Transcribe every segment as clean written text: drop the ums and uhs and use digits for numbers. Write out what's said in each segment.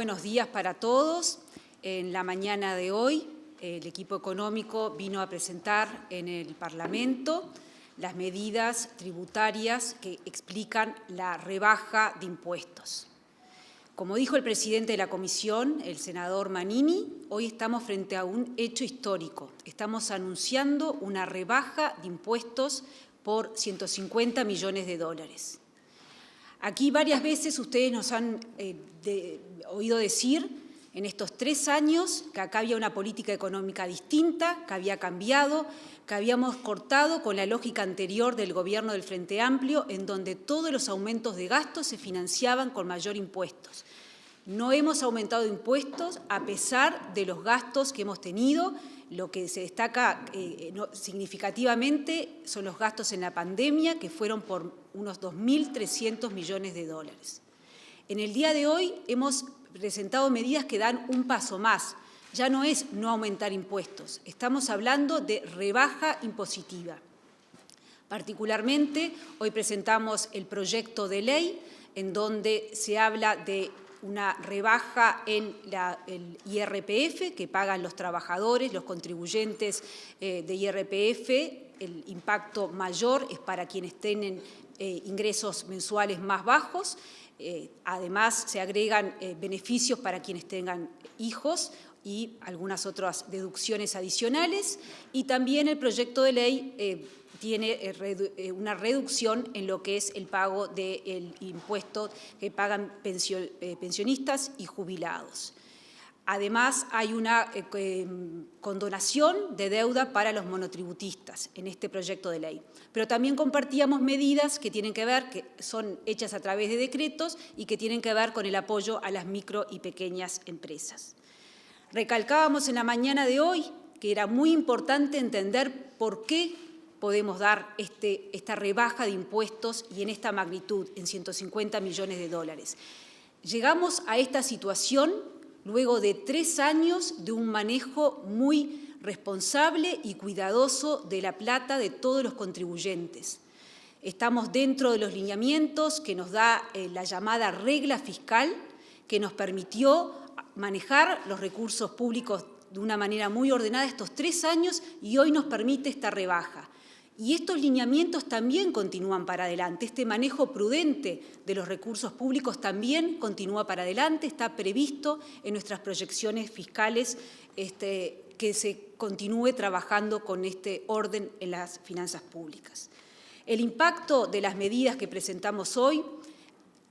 Buenos días para todos. En la mañana de hoy, el equipo económico vino a presentar en el Parlamento las medidas tributarias que explican la rebaja de impuestos. Como dijo el presidente de la Comisión, el senador Manini, hoy estamos frente a un hecho histórico. Estamos anunciando una rebaja de impuestos por 150 millones de dólares. Aquí varias veces ustedes nos han oído decir en estos 3 años que acá había una política económica distinta, que había cambiado, que habíamos cortado con la lógica anterior del gobierno del Frente Amplio, en donde todos los aumentos de gastos se financiaban con mayor impuestos. No hemos aumentado impuestos a pesar de los gastos que hemos tenido. Lo que se destaca significativamente son los gastos en la pandemia, que fueron por unos 2.300 millones de dólares. En el día de hoy hemos presentado medidas que dan un paso más. Ya no es no aumentar impuestos, estamos hablando de rebaja impositiva. Particularmente, hoy presentamos el proyecto de ley en donde se habla de una rebaja en el IRPF que pagan los trabajadores, los contribuyentes de IRPF. El impacto mayor es para quienes tienen ingresos mensuales más bajos. Además, se agregan beneficios para quienes tengan hijos y algunas otras deducciones adicionales. Y también el proyecto de ley tiene una reducción en lo que es el pago del impuesto que pagan pensionistas y jubilados. Además, hay una condonación de deuda para los monotributistas en este proyecto de ley. Pero también compartíamos medidas que tienen que ver, que son hechas a través de decretos y que tienen que ver con el apoyo a las micro y pequeñas empresas. Recalcábamos en la mañana de hoy que era muy importante entender por qué podemos dar esta rebaja de impuestos y en esta magnitud, en 150 millones de dólares. Llegamos a esta situación luego de 3 años de un manejo muy responsable y cuidadoso de la plata de todos los contribuyentes. Estamos dentro de los lineamientos que nos da la llamada regla fiscal, que nos permitió manejar los recursos públicos de una manera muy ordenada estos 3 años y hoy nos permite esta rebaja. Y estos lineamientos también continúan para adelante. Este manejo prudente de los recursos públicos también continúa para adelante. Está previsto en nuestras proyecciones fiscales que se continúe trabajando con este orden en las finanzas públicas. El impacto de las medidas que presentamos hoy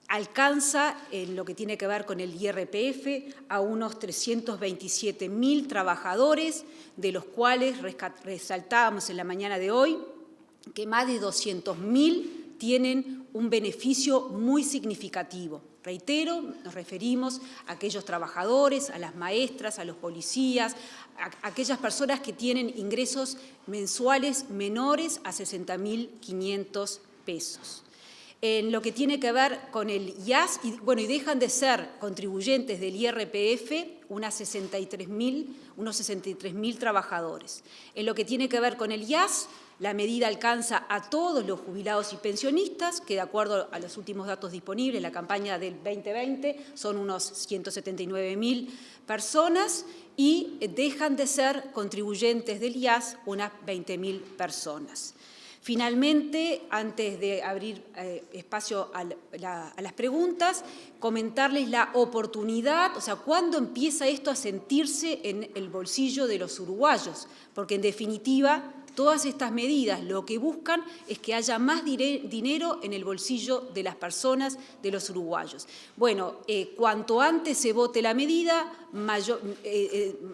alcanza, en lo que tiene que ver con el IRPF, a unos 327.000 trabajadores, de los cuales resaltábamos en la mañana de hoy que más de 200.000 tienen un beneficio muy significativo. Reitero, nos referimos a aquellos trabajadores, a las maestras, a los policías, a aquellas personas que tienen ingresos mensuales menores a 60.500 pesos. En lo que tiene que ver con el IAS, y dejan de ser contribuyentes del IRPF unos 63.000 trabajadores. En lo que tiene que ver con el IAS, la medida alcanza a todos los jubilados y pensionistas, que de acuerdo a los últimos datos disponibles, en la campaña del 2020 son unos 179.000 personas, y dejan de ser contribuyentes del IAS unas 20.000 personas. Finalmente, antes de abrir espacio a las preguntas, comentarles la oportunidad, o sea, cuándo empieza esto a sentirse en el bolsillo de los uruguayos, porque en definitiva todas estas medidas lo que buscan es que haya más dinero en el bolsillo de las personas, de los uruguayos. Bueno, cuanto antes se vote la medida,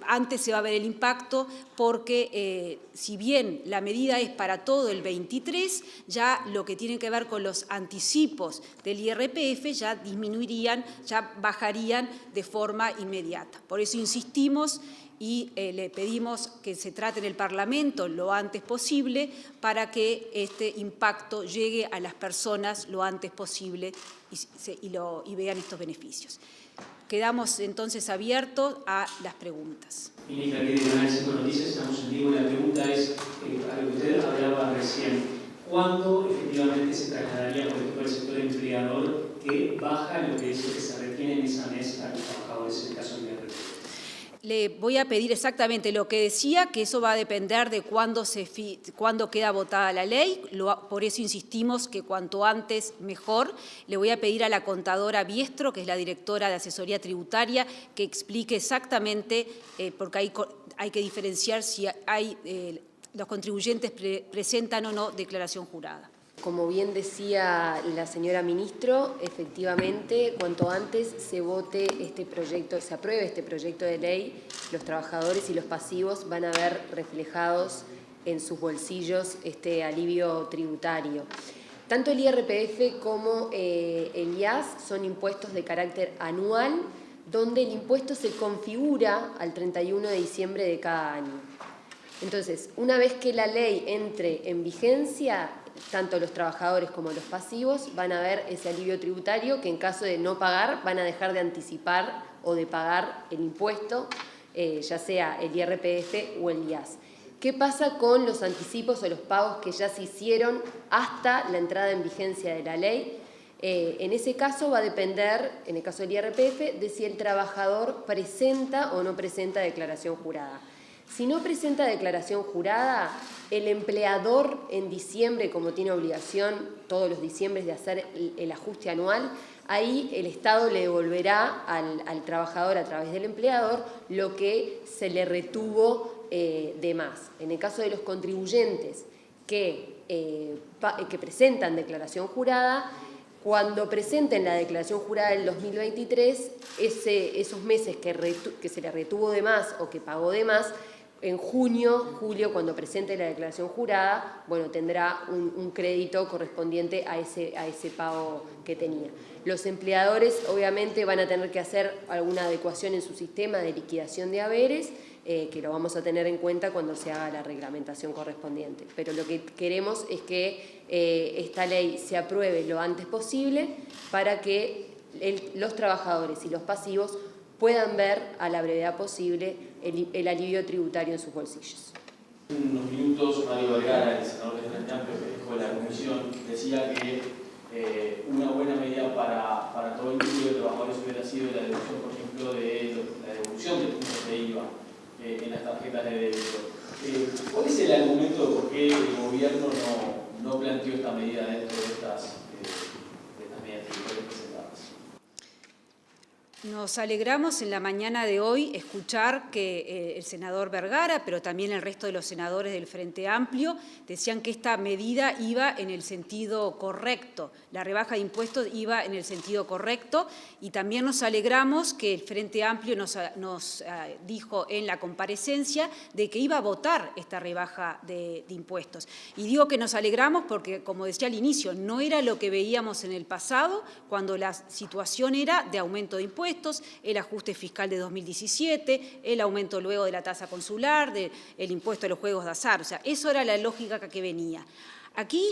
antes se va a ver el impacto, porque si bien la medida es para todo el 23, ya lo que tiene que ver con los anticipos del IRPF ya disminuirían, ya bajarían de forma inmediata. Por eso insistimos y le pedimos que se trate en el Parlamento lo antes posible para que este impacto llegue a las personas lo antes posible y vean estos beneficios. Quedamos entonces abiertos a las preguntas. Ministra, que de Canal 5 Noticias estamos en vivo. La pregunta es, a lo que usted hablaba recién, ¿cuándo efectivamente se trasladaría, por ejemplo, al sector empleador que baja lo que es lo que se retiene mes a mes a los trabajadores Le voy a pedir exactamente lo que decía, que eso va a depender de cuándo queda votada la ley, por eso insistimos que cuanto antes mejor. Le voy a pedir a la contadora Biestro, que es la directora de asesoría tributaria, que explique exactamente, porque hay que diferenciar si los contribuyentes presentan o no declaración jurada. Como bien decía la señora ministro, efectivamente, cuanto antes se vote este proyecto, se apruebe este proyecto de ley, los trabajadores y los pasivos van a ver reflejados en sus bolsillos este alivio tributario. Tanto el IRPF como el IAS son impuestos de carácter anual, donde el impuesto se configura al 31 de diciembre de cada año. Entonces, una vez que la ley entre en vigencia, tanto los trabajadores como los pasivos van a ver ese alivio tributario que en caso de no pagar van a dejar de anticipar o de pagar el impuesto, ya sea el IRPF o el IAS. ¿Qué pasa con los anticipos o los pagos que ya se hicieron hasta la entrada en vigencia de la ley? En ese caso va a depender, en el caso del IRPF, de si el trabajador presenta o no presenta declaración jurada. Si no presenta declaración jurada, el empleador en diciembre, como tiene obligación todos los diciembres de hacer el ajuste anual, ahí el Estado le devolverá al trabajador a través del empleador lo que se le retuvo de más. En el caso de los contribuyentes que presentan declaración jurada, cuando presenten la declaración jurada del 2023, esos meses que se le retuvo de más o que pagó de más, en junio, julio, cuando presente la declaración jurada, bueno, tendrá un crédito correspondiente a ese pago que tenía. Los empleadores obviamente van a tener que hacer alguna adecuación en su sistema de liquidación de haberes, que lo vamos a tener en cuenta cuando se haga la reglamentación correspondiente. Pero lo que queremos es que esta ley se apruebe lo antes posible para que los trabajadores y los pasivos puedan ver a la brevedad posible el alivio tributario en sus bolsillos. En unos minutos, Mario Vergara, el senador del Frente Amplio que dejó la comisión, decía que una buena medida para todo el grupo de trabajadores hubiera sido la deducción, por ejemplo, de la devolución de puntos de IVA en las tarjetas de débito. ¿Cuál es el argumento de por qué el gobierno no planteó esta medida dentro de estas medidas tributarias presentadas? Nos alegramos en la mañana de hoy escuchar que el senador Vergara, pero también el resto de los senadores del Frente Amplio, decían que esta medida iba en el sentido correcto, la rebaja de impuestos iba en el sentido correcto, y también nos alegramos que el Frente Amplio nos dijo en la comparecencia de que iba a votar esta rebaja de impuestos. Y digo que nos alegramos porque, como decía al inicio, no era lo que veíamos en el pasado, cuando la situación era de aumento de impuestos, el ajuste fiscal de 2017, el aumento luego de la tasa consular, el impuesto a los juegos de azar. O sea, eso era la lógica que venía. Aquí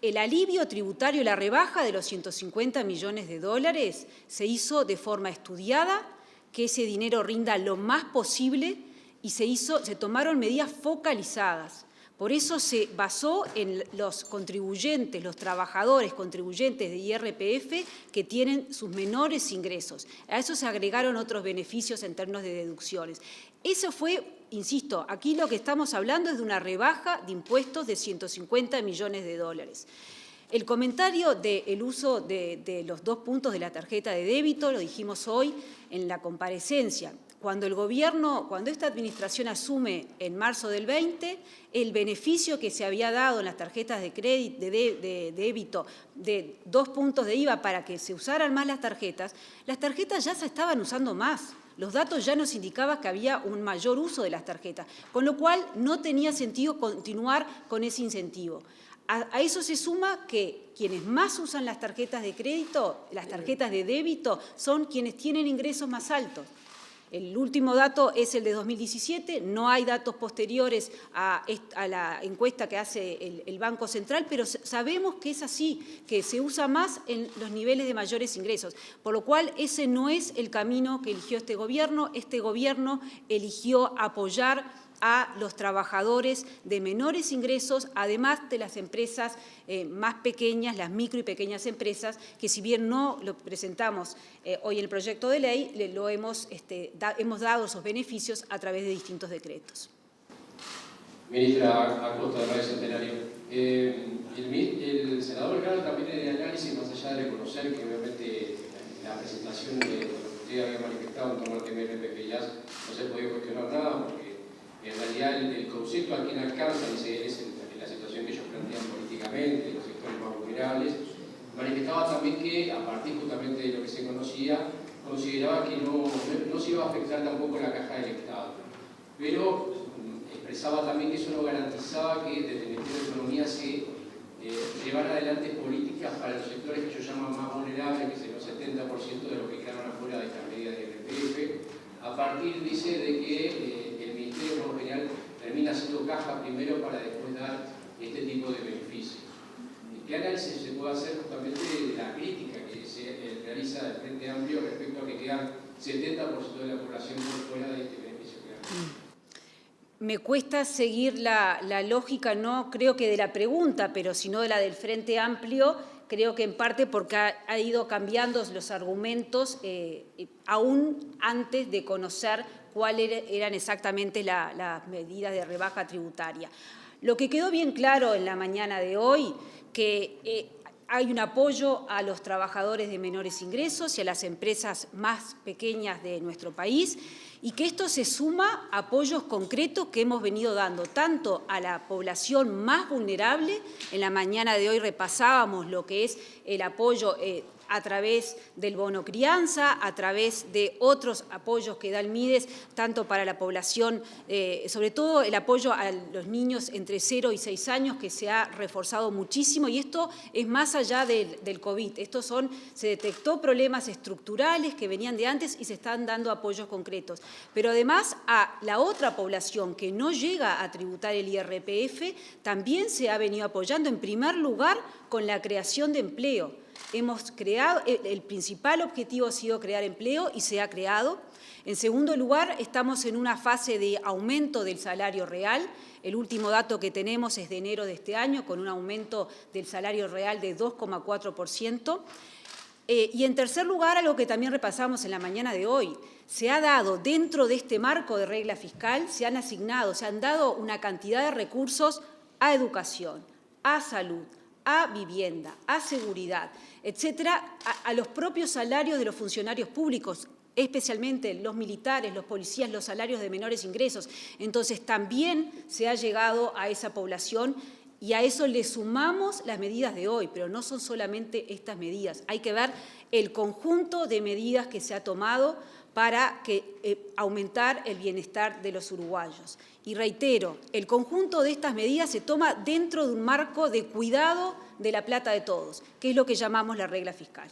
el alivio tributario, la rebaja de los 150 millones de dólares se hizo de forma estudiada, que ese dinero rinda lo más posible y se tomaron medidas focalizadas. Por eso se basó en los contribuyentes, los trabajadores contribuyentes de IRPF que tienen sus menores ingresos. A eso se agregaron otros beneficios en términos de deducciones. Eso fue, insisto, aquí lo que estamos hablando es de una rebaja de impuestos de 150 millones de dólares. El comentario del uso de los 2 puntos de la tarjeta de débito, lo dijimos hoy en la comparecencia. Cuando esta administración asume en marzo del 20, el beneficio que se había dado en las tarjetas de crédito, de débito, de 2 puntos de IVA para que se usaran más las tarjetas ya se estaban usando más. Los datos ya nos indicaban que había un mayor uso de las tarjetas, con lo cual no tenía sentido continuar con ese incentivo. A eso se suma que quienes más usan las tarjetas de crédito, las tarjetas de débito, son quienes tienen ingresos más altos. El último dato es el de 2017, no hay datos posteriores a la encuesta que hace el Banco Central, pero sabemos que es así, que se usa más en los niveles de mayores ingresos, por lo cual ese no es el camino que eligió este gobierno eligió apoyar a los trabajadores de menores ingresos, además de las empresas más pequeñas, las micro y pequeñas empresas, que si bien no lo presentamos hoy en el proyecto de ley, hemos dado esos beneficios a través de distintos decretos. Ministra Acosta, de Radio Centenario. El senador Vergara también en el análisis, más allá de reconocer que obviamente la presentación de lo que usted había manifestado en torno al tema del RPP no se podía cuestionar nada, porque en realidad el concepto a quien alcanza es la situación que ellos plantean políticamente, los sectores más vulnerables. Manifestaba también que, a partir justamente de lo que se conocía, consideraba que no se iba a afectar tampoco la caja del Estado. Pero expresaba también que eso no garantizaba que desde el Ministerio de Economía se llevar adelante políticas para los sectores que ellos llaman más vulnerables, que son el 70% de los que quedaron afuera de estas medidas de IRPF, a partir, dice, de que el Ministerio por lo general termina haciendo caja primero para después dar este tipo de beneficios. ¿Qué análisis se puede hacer justamente de la crítica que se realiza del Frente Amplio respecto a que quedan 70% de la población por fuera de este beneficio que dan? Me cuesta seguir la lógica, no creo que de la pregunta, pero sino de la del Frente Amplio, creo que en parte porque ha ido cambiando los argumentos aún antes de conocer cuáles eran exactamente las medidas de rebaja tributaria. Lo que quedó bien claro en la mañana de hoy, que hay un apoyo a los trabajadores de menores ingresos y a las empresas más pequeñas de nuestro país, y que esto se suma a apoyos concretos que hemos venido dando tanto a la población más vulnerable. En la mañana de hoy repasábamos lo que es el apoyo a través del bono crianza, a través de otros apoyos que da el MIDES, tanto para la población, sobre todo el apoyo a los niños entre 0 y 6 años, que se ha reforzado muchísimo, y esto es más allá del COVID. Se detectó problemas estructurales que venían de antes y se están dando apoyos concretos. Pero además a la otra población que no llega a tributar el IRPF, también se ha venido apoyando, en primer lugar, con la creación de empleo. Hemos creado, el principal objetivo ha sido crear empleo y se ha creado. En segundo lugar, estamos en una fase de aumento del salario real. El último dato que tenemos es de enero de este año, con un aumento del salario real de 2,4%. Y en tercer lugar, algo que también repasamos en la mañana de hoy, se ha dado dentro de este marco de regla fiscal, se han dado una cantidad de recursos a educación, a salud, a vivienda, a seguridad, etcétera, a los propios salarios de los funcionarios públicos, especialmente los militares, los policías, los salarios de menores ingresos. Entonces, también se ha llegado a esa población y a eso le sumamos las medidas de hoy, pero no son solamente estas medidas. Hay que ver el conjunto de medidas que se ha tomado para aumentar el bienestar de los uruguayos. Y reitero, el conjunto de estas medidas se toma dentro de un marco de cuidado de la plata de todos, que es lo que llamamos la regla fiscal.